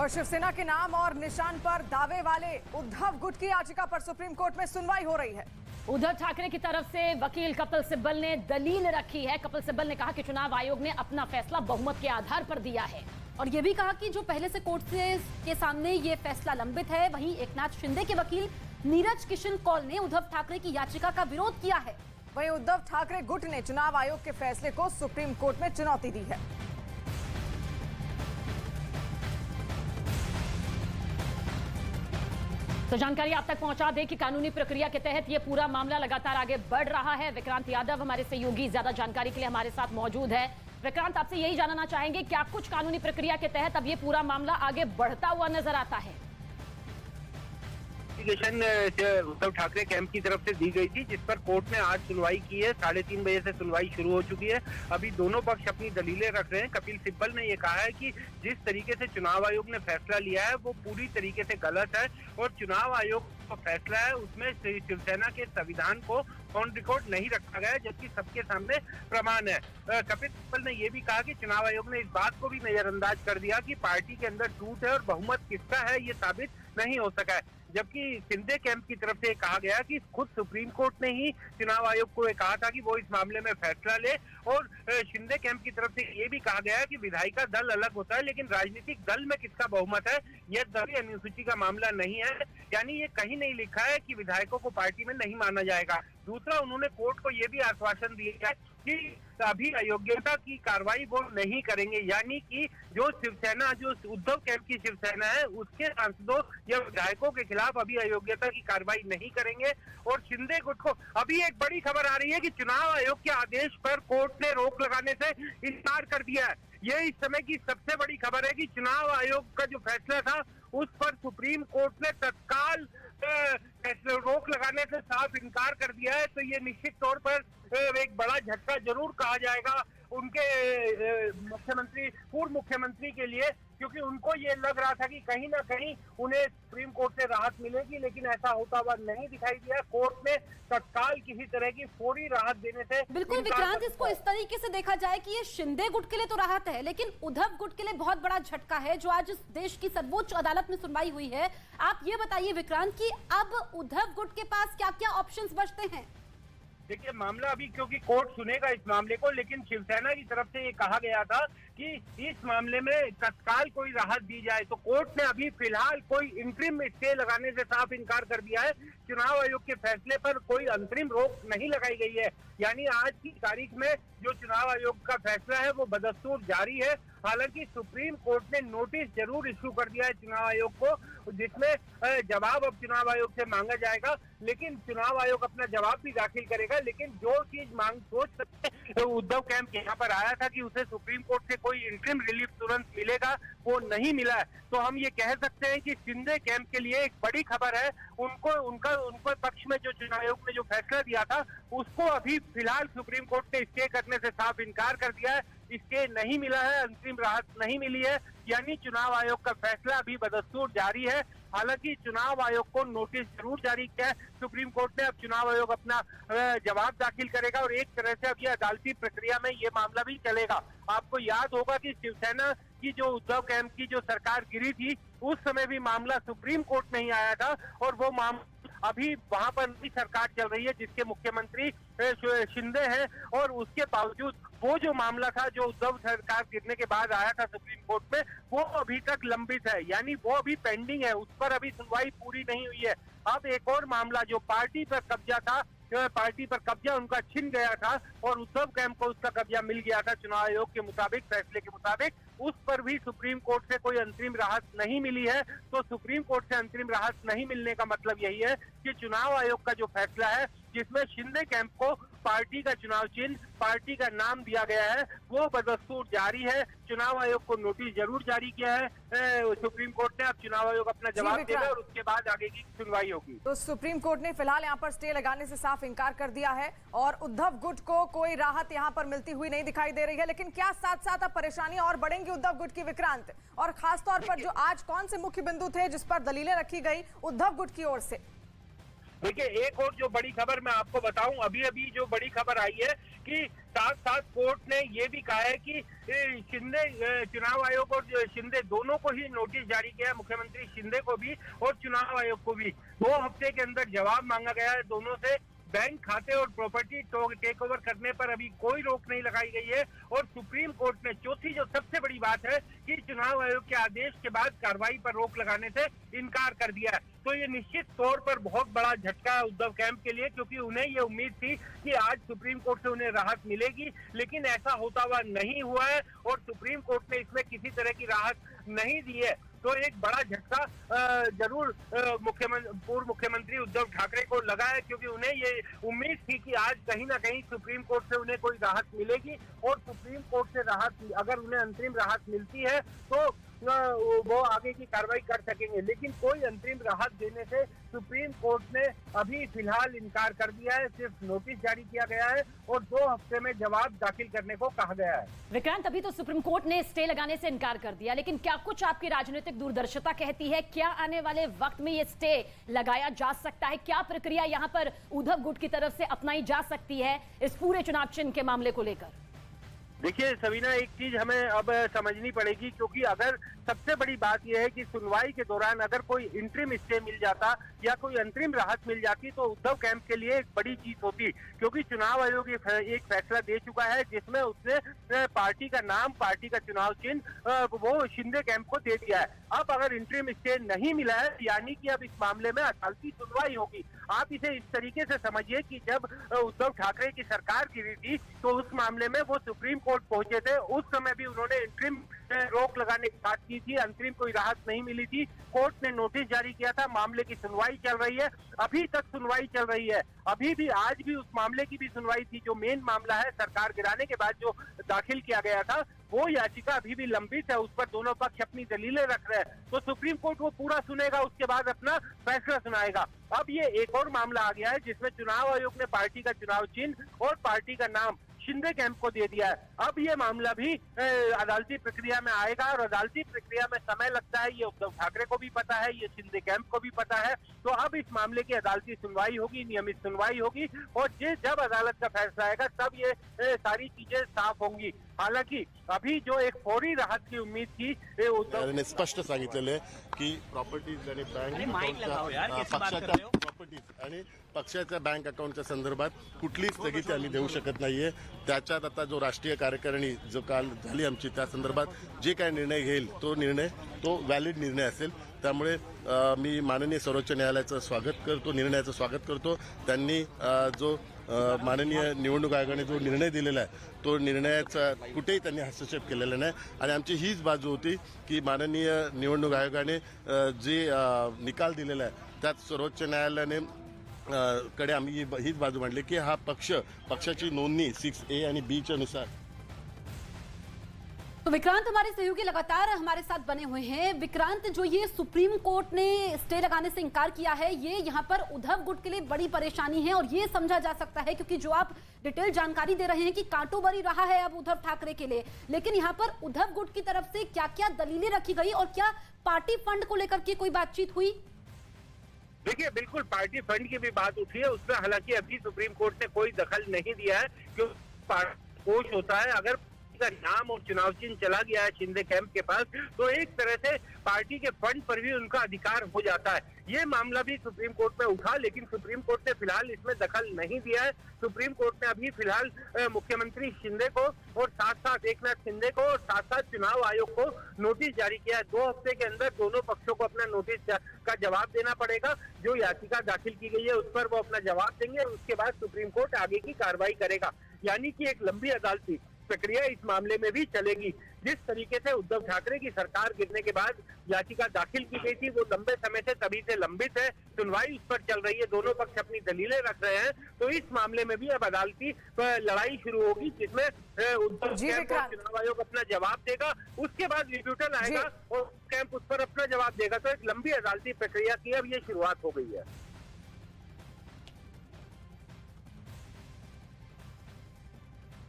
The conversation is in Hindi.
और शिवसेना के नाम और निशान पर दावे वाले उद्धव गुट की याचिका पर सुप्रीम कोर्ट में सुनवाई हो रही है। उद्धव ठाकरे की तरफ से वकील कपिल सिब्बल ने दलील रखी है। कपिल सिब्बल ने कहा कि चुनाव आयोग ने अपना फैसला बहुमत के आधार पर दिया है और यह भी कहा कि जो पहले से कोर्ट के सामने ये फैसला लंबित है। वहीं एकनाथ शिंदे के वकील नीरज किशन कौल ने उद्धव ठाकरे की याचिका का विरोध किया है। वहीं उद्धव ठाकरे गुट ने चुनाव आयोग के फैसले को सुप्रीम कोर्ट में चुनौती दी है। तो जानकारी आप तक पहुंचा दें कि कानूनी प्रक्रिया के तहत ये पूरा मामला लगातार आगे बढ़ रहा है। विक्रांत यादव हमारे सहयोगी ज्यादा जानकारी के लिए हमारे साथ मौजूद है। विक्रांत, आपसे यही जानना चाहेंगे क्या कुछ कानूनी प्रक्रिया के तहत अब ये पूरा मामला आगे बढ़ता हुआ नजर आता है? उद्धव ठाकरे कैंप की तरफ से दी गई थी, जिस पर कोर्ट ने आज सुनवाई की है। 3:30 बजे से सुनवाई शुरू हो चुकी है। अभी दोनों पक्ष अपनी दलीलें रख रहे हैं। कपिल सिब्बल ने ये कहा है कि जिस तरीके से चुनाव आयोग ने फैसला लिया है वो पूरी तरीके से गलत है और चुनाव आयोग का फैसला है उसमें शिवसेना के संविधान को ऑन रिकॉर्ड नहीं रखा गया, जबकि सबके सामने प्रमाण है। कपिल सिब्बल ने यह भी कहा कि चुनाव आयोग ने इस बात को भी नजरअंदाज कर दिया कि पार्टी के अंदर टूट है और बहुमत किसका है ये साबित नहीं हो सका है। जबकि शिंदे कैंप की तरफ से कहा गया कि खुद सुप्रीम कोर्ट ने ही चुनाव आयोग को कहा था कि वो इस मामले में फैसला ले और शिंदे कैंप की तरफ से ये भी कहा गया कि विधायिका दल अलग होता है लेकिन राजनीतिक दल में किसका बहुमत है यह दलीय अनुसूची का मामला नहीं है। यानी ये कहीं नहीं लिखा है कि विधायकों को पार्टी में नहीं माना जाएगा। दूसरा, उन्होंने कोर्ट को यह भी आश्वासन दिया है कि अभी अयोग्यता की कार्रवाई वो नहीं करेंगे, यानी कि जो शिवसेना, जो उद्धव कैंप की शिवसेना है उसके सांसदों या विधायकों के खिलाफ अभी अयोग्यता की कार्रवाई नहीं करेंगे। और शिंदे गुट को अभी एक बड़ी खबर आ रही है कि चुनाव आयोग के आदेश पर कोर्ट ने रोक लगाने से इनकार कर दिया है। ये इस समय की सबसे बड़ी खबर है कि चुनाव आयोग का जो फैसला था उस पर सुप्रीम कोर्ट ने तत्काल रोक लगाने से साफ इनकार कर दिया है। तो ये निश्चित तौर पर एक बड़ा झटका जरूर कहा जाएगा उनके मुख्यमंत्री, पूर्व मुख्यमंत्री के लिए, क्योंकि उनको ये लग रहा था कि कहीं ना कहीं उन्हें सुप्रीम कोर्ट से राहत मिलेगी, लेकिन ऐसा होता हुआ नहीं दिखाई दिया। कोर्ट ने तत्काल किसी तरह की फौरी राहत देने से बिल्कुल विक्रांत, इसको इस तरीके से देखा जाए कि ये शिंदे गुट के लिए तो राहत है, लेकिन उद्धव गुट के लिए बहुत बड़ा झटका है जो आज इस देश की सर्वोच्च अदालत में सुनवाई हुई है। आप ये बताइए विक्रांत कि अब उद्धव गुट के पास क्या क्या ऑप्शंस बचते हैं? देखिए, मामला अभी क्योंकि कोर्ट सुनेगा इस मामले को, लेकिन शिवसेना की तरफ से ये कहा गया था कि इस मामले में तत्काल कोई राहत दी जाए। तो कोर्ट ने अभी फिलहाल कोई इंटरिम स्टे लगाने से साफ इनकार कर दिया है। चुनाव आयोग के फैसले पर कोई अंतरिम रोक नहीं लगाई गई है, यानी आज की तारीख में जो चुनाव आयोग का फैसला है वो बदस्तूर जारी है। हालांकि सुप्रीम कोर्ट ने नोटिस जरूर इश्यू कर दिया है चुनाव आयोग को, जिसमें जवाब अब चुनाव आयोग से मांगा जाएगा, लेकिन चुनाव आयोग अपना जवाब भी दाखिल करेगा। लेकिन जो चीज मांग सोच सकते उद्धव कैंप यहाँ पर आया था कि उसे सुप्रीम कोर्ट से कोई इंटरिम रिलीफ तुरंत मिलेगा, वो नहीं मिला है। तो हम ये कह सकते हैं कि शिंदे कैंप के लिए एक बड़ी खबर है। उनको पक्ष में जो चुनाव आयोग ने जो फैसला दिया था उसको अभी फिलहाल सुप्रीम कोर्ट ने स्टे करने से साफ इनकार कर दिया है। स्टे नहीं मिला है, अंतरिम राहत नहीं मिली है, यानी चुनाव आयोग का फैसला अभी बदस्तूर जारी है। हालांकि चुनाव आयोग को नोटिस जरूर जारी किया है सुप्रीम कोर्ट ने। अब चुनाव आयोग अपना जवाब दाखिल करेगा और एक तरह से अब ये अदालती प्रक्रिया में ये मामला भी चलेगा। आपको याद होगा कि शिवसेना की जो उद्धव कैंप की जो सरकार गिरी थी उस समय भी मामला सुप्रीम कोर्ट में ही आया था और वो मामला अभी वहां पर भी सरकार चल रही है जिसके मुख्यमंत्री शिंदे हैं, और उसके बावजूद वो जो मामला था जो उद्धव सरकार गिरने के बाद आया था सुप्रीम कोर्ट में, वो अभी तक लंबित है, यानी वो अभी पेंडिंग है, उस पर अभी सुनवाई पूरी नहीं हुई है। अब एक और मामला जो पार्टी पर कब्जा था, पार्टी पर कब्जा उनका छिन गया था और उद्धव कैंप को उसका कब्जा मिल गया था चुनाव आयोग के मुताबिक, फैसले के मुताबिक, उस पर भी सुप्रीम कोर्ट से कोई अंतरिम राहत नहीं मिली है। तो सुप्रीम कोर्ट से अंतरिम राहत नहीं मिलने का मतलब यही है कि चुनाव आयोग का जो फैसला है जिसमें शिंदे कैंप को पार्टी का चुनाव चिन्ह, पार्टी का नाम दिया गया है, वो बदस्तूर जारी है। चुनाव आयोग को नोटिस जरूर जारी किया है सुप्रीम कोर्ट ने। अब चुनाव आयोग अपना जवाब देगा और उसके बाद आगे की सुनवाई होगी। तो सुप्रीम कोर्ट ने फिलहाल यहाँ पर स्टे लगाने से साफ इनकार कर दिया है और उद्धव गुट को कोई राहत यहाँ पर मिलती हुई नहीं दिखाई दे रही है। लेकिन क्या साथ साथ अब परेशानियां और बढ़ेंगी उद्धव गुट की विक्रांत? और खासतौर पर जो आज कौन से मुख्य बिंदु थे जिस पर दलीलें रखी गई उद्धव गुट की ओर से? देखिए, एक और जो बड़ी खबर मैं आपको बताऊं, अभी अभी जो बड़ी खबर आई है कि साथ साथ कोर्ट ने ये भी कहा है कि शिंदे, चुनाव आयोग और शिंदे दोनों को ही नोटिस जारी किया है, मुख्यमंत्री शिंदे को भी और चुनाव आयोग को भी। 2 हफ्ते के अंदर जवाब मांगा गया है दोनों से। बैंक खाते और प्रॉपर्टी टेक ओवर करने पर अभी कोई रोक नहीं लगाई गई है। और सुप्रीम कोर्ट ने चौथी जो सबसे बड़ी बात है कि चुनाव आयोग के आदेश के बाद कार्रवाई पर रोक लगाने से इनकार कर दिया है। तो ये निश्चित तौर पर बहुत बड़ा झटका है उद्धव कैंप के लिए, क्योंकि उन्हें ये उम्मीद थी कि आज सुप्रीम कोर्ट से उन्हें राहत मिलेगी, लेकिन ऐसा होता हुआ नहीं हुआ है और सुप्रीम कोर्ट ने इसमें किसी तरह की राहत नहीं दी है। तो एक बड़ा झटका जरूर पूर्व मुख्यमंत्री उद्धव ठाकरे को लगा है, क्योंकि उन्हें ये उम्मीद थी कि आज कहीं ना कहीं सुप्रीम कोर्ट से उन्हें कोई राहत मिलेगी और सुप्रीम कोर्ट से राहत, अगर उन्हें अंतरिम राहत मिलती है तो वो आगे की कार्रवाई कर सकेंगे। लेकिन कोई अंतरिम राहत देने से सुप्रीम कोर्ट ने अभी फिलहाल इनकार कर दिया है। सिर्फ नोटिस जारी किया गया है और 2 हफ्ते में जवाब दाखिल करने को कहा गया है। विक्रांत, अभी तो सुप्रीम कोर्ट ने स्टे लगाने से इनकार कर दिया, लेकिन क्या कुछ आपकी राजनीतिक दूरदर्शिता कहती है, क्या आने वाले वक्त में ये स्टे लगाया जा सकता है? क्या प्रक्रिया यहाँ पर उद्धव गुट की तरफ से अपनाई जा सकती है इस पूरे चुनाव चिन्ह के मामले को लेकर? देखिए सवीना, एक चीज हमें अब समझनी पड़ेगी, क्योंकि अगर सबसे बड़ी बात यह है कि सुनवाई के दौरान अगर कोई इंटरिम स्टे मिल जाता या कोई अंतरिम राहत मिल जाती तो उद्धव कैंप के लिए एक बड़ी चीज होती, क्योंकि चुनाव आयोग एक फैसला दे चुका है जिसमें उसने पार्टी का नाम, पार्टी का चुनाव चिन्ह वो शिंदे कैंप को दे दिया है। अब अगर इंटरिम स्टे नहीं मिला है, यानी कि अब इस मामले में अदालती सुनवाई होगी। आप इसे इस तरीके से समझिए कि जब उद्धव ठाकरे की सरकार गिरी थी तो उस मामले में वो सुप्रीम कोर्ट पहुंचे थे, उस समय भी उन्होंने इंटरिम रोक लगाने की बात की थी, अंतरिम कोई राहत नहीं मिली थी। कोर्ट ने नोटिस जारी किया था, मामले की सुनवाई चल रही है, अभी तक सुनवाई चल रही है। अभी भी आज भी उस मामले की भी सुनवाई थी, जो मेन मामला है सरकार गिराने के बाद जो दाखिल किया गया था, वो याचिका अभी भी लंबित है, उस पर दोनों पक्ष अपनी दलीलें रख रहे हैं। तो सुप्रीम कोर्ट वो पूरा सुनेगा, उसके बाद अपना फैसला सुनाएगा। अब ये एक और मामला आ गया है जिसमें चुनाव आयोग ने पार्टी का चुनाव चिन्ह और पार्टी का नाम शिंदे कैंप को दे दिया है। अब ये मामला भी अदालती प्रक्रिया में आएगा और अदालती प्रक्रिया में समय लगता है, ये उद्धव ठाकरे को भी पता है, ये शिंदे कैंप को भी पता है। तो अब इस मामले की अदालती सुनवाई होगी, नियमित सुनवाई होगी और जब अदालत का फैसला आएगा तब ये सारी चीजें साफ होंगी। हालांकि अभी जो एक फौरी राहत की उम्मीद थी, उद्धव स्पष्ट सांगितलेलं आहे की प्रॉपर्टीज आणि पक्षाच्या बँक अकाउंटच्या संदर्भात कुठलीच स्थगिती आम्ही देऊ शकत नाहीये। त्याच्यात आता जो राष्ट्रीय कार्यकारिणी जो काल झाली आमची, त्या संदर्भात जे काय निर्णय घेईल तो व्हॅलिड निर्णय असेल। त्यामुळे मी माननीय सर्वोच्च न्यायालयाचं स्वागत करतो, निर्णयाचं स्वागत करतो। त्यांनी जो माननीय निवडणूक आयोगाने जो निर्णय दिलेला आहे तो निर्णयाचा कुठेही त्यांनी हस्तक्षेप केलेला नाही आणि आमची हीच बाजू होती की माननीय निवडणूक आयोगाने जे निकाल दिलेला आहे त्यात सर्वोच्च न्यायालयाने कडे आम्ही हीच बाजू मांडली की हा पक्षाची नोंदणी 6A आणि B च्या नुसार। तो विक्रांत हमारे सहयोगी लगातार हमारे साथ बने हुए हैं। विक्रांत, जो ये सुप्रीम कोर्ट ने स्टे लगाने से इनकार किया है, ये यहाँ पर उद्धव गुट के लिए बड़ी परेशानी है और ये समझा जा सकता है, क्योंकि जो आप डिटेल जानकारी दे रहे हैं कि कांटो बरी रहा है अब उद्धव ठाकरे के लिए, लेकिन यहाँ पर उद्धव गुट की तरफ से क्या क्या दलीलें रखी गई और क्या पार्टी फंड को लेकर के कोई बातचीत हुई? देखिए, बिल्कुल पार्टी फंड की भी बात उठी है, उसमें हालांकि अभी सुप्रीम कोर्ट ने कोई दखल नहीं दिया है, क्योंकि पार्टी कोष होता है, अगर नाम और चुनाव चिन्ह चला गया है शिंदे कैंप के पास तो एक तरह से पार्टी के फंड पर भी उनका अधिकार हो जाता है। ये मामला भी सुप्रीम कोर्ट में उठा, लेकिन सुप्रीम कोर्ट ने फिलहाल इसमें दखल नहीं दिया है। सुप्रीम कोर्ट ने अभी फिलहाल मुख्यमंत्री शिंदे को और साथ साथ एकनाथ शिंदे को और साथ साथ चुनाव आयोग को नोटिस जारी किया है। 2 हफ्ते के अंदर दोनों पक्षों को अपना नोटिस का जवाब देना पड़ेगा। जो याचिका दाखिल की गई है उस पर वो अपना जवाब देंगे और उसके बाद सुप्रीम कोर्ट आगे की कार्रवाई करेगा। यानी कि एक लंबी अदालती प्रक्रिया इस मामले में भी चलेगी। जिस तरीके से उद्धव ठाकरे की सरकार गिरने के बाद याचिका दाखिल की गई थी वो लंबे समय से तभी से लंबित है, सुनवाई उस पर चल रही है, दोनों पक्ष अपनी दलीलें रख रहे हैं। तो इस मामले में भी अब अदालती लड़ाई शुरू होगी, जिसमें उद्धव कैंप और चुनाव आयोग अपना जवाब देगा, उसके बाद रिब्यूटल आएगा और कैंप उस पर अपना जवाब देगा। तो एक लंबी अदालती प्रक्रिया की अब ये शुरुआत हो गई है।